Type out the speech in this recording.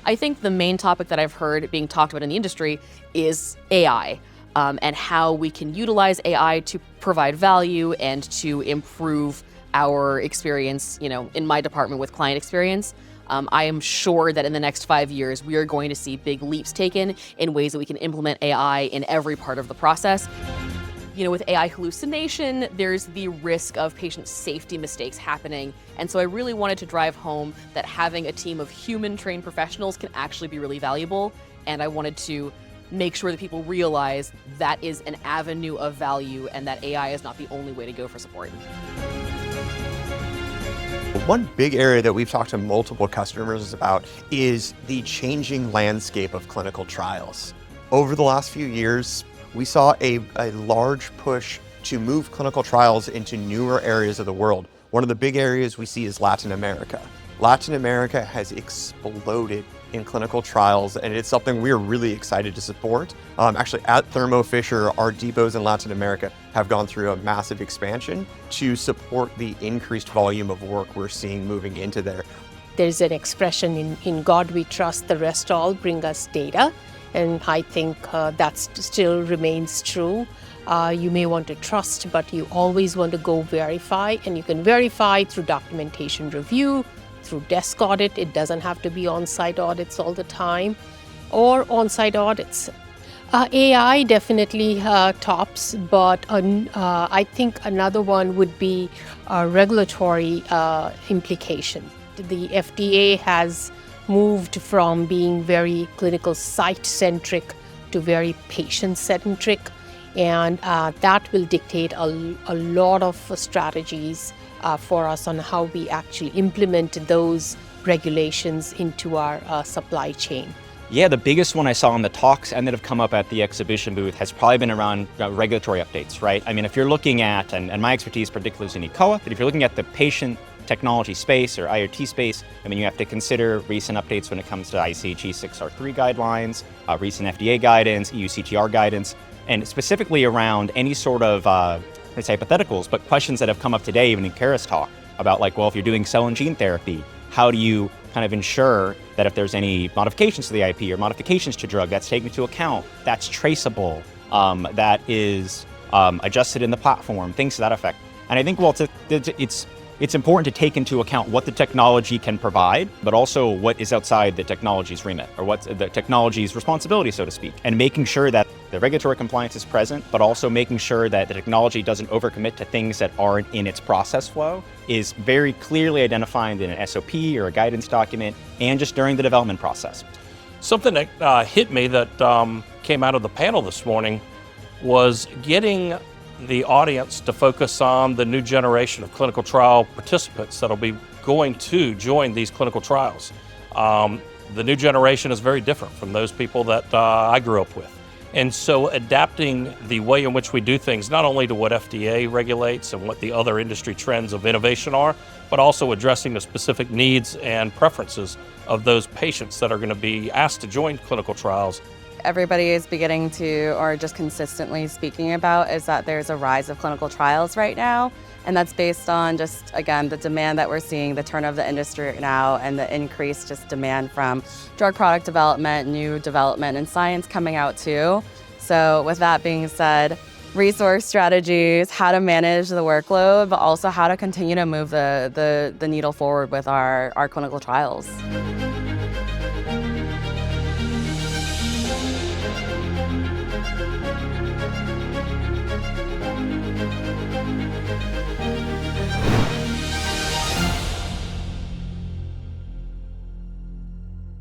I think the main topic that I've heard being talked about in the industry is AI, and how we can utilize AI to provide value and to improve our experience, in my department with client experience. I am sure that in the next 5 years, we are going to see big leaps taken in ways that we can implement AI in every part of the process. With AI hallucination, there's the risk of patient safety mistakes happening. And so I really wanted to drive home that having a team of human-trained professionals can actually be really valuable. And I wanted to make sure that people realize that is an avenue of value and that AI is not the only way to go for support. One big area that we've talked to multiple customers about is the changing landscape of clinical trials. Over the last few years, we saw a large push to move clinical trials into newer areas of the world. One of the big areas we see is Latin America. Latin America has exploded in clinical trials, and it's something we're really excited to support. Actually, at Thermo Fisher, our depots in Latin America have gone through a massive expansion to support the increased volume of work we're seeing moving into there. There's an expression in God we trust, the rest all bring us data. And I think that still remains true. You may want to trust, but you always want to go verify. And you can verify through documentation review, through desk audit. It doesn't have to be on-site audits all the time, or on-site audits. AI definitely tops, but I think another one would be regulatory implication. The FDA has moved from being very clinical site-centric to very patient-centric, and that will dictate a lot of strategies for us on how we actually implement those regulations into our supply chain. Yeah, the biggest one I saw in the talks and that have come up at the exhibition booth has probably been around regulatory updates, right? I mean, if you're looking at, and my expertise particularly is in eCOA, but if you're looking at the patient technology space or IoT space, I mean, you have to consider recent updates when it comes to ICH E6R3 guidelines, recent FDA guidance, EU CTR guidance, and specifically around any sort of, let's say hypotheticals, but questions that have come up today, even in Kara's talk, about like, well, if you're doing cell and gene therapy, how do you kind of ensure that if there's any modifications to the IP or modifications to drug, that's taken into account, that's traceable, that is adjusted in the platform, things to that effect. And I think, well, it's important to take into account what the technology can provide, but also what is outside the technology's remit, or what's the technology's responsibility, so to speak, and making sure that the regulatory compliance is present, but also making sure that the technology doesn't overcommit to things that aren't in its process flow, is very clearly identified in an SOP or a guidance document, and just during the development process. Something that hit me that came out of the panel this morning was getting the audience to focus on the new generation of clinical trial participants that'll be going to join these clinical trials. The new generation is very different from those people that I grew up with. And so adapting the way in which we do things, not only to what FDA regulates and what the other industry trends of innovation are, but also addressing the specific needs and preferences of those patients that are going to be asked to join clinical trials. Everybody is beginning to, or just consistently speaking about, is that there's a rise of clinical trials right now. And that's based on just, again, the demand that we're seeing, the turn of the industry right now, and the increased just demand from drug product development, new development, and science coming out too. So with that being said, resource strategies, how to manage the workload, but also how to continue to move the needle forward with our clinical trials.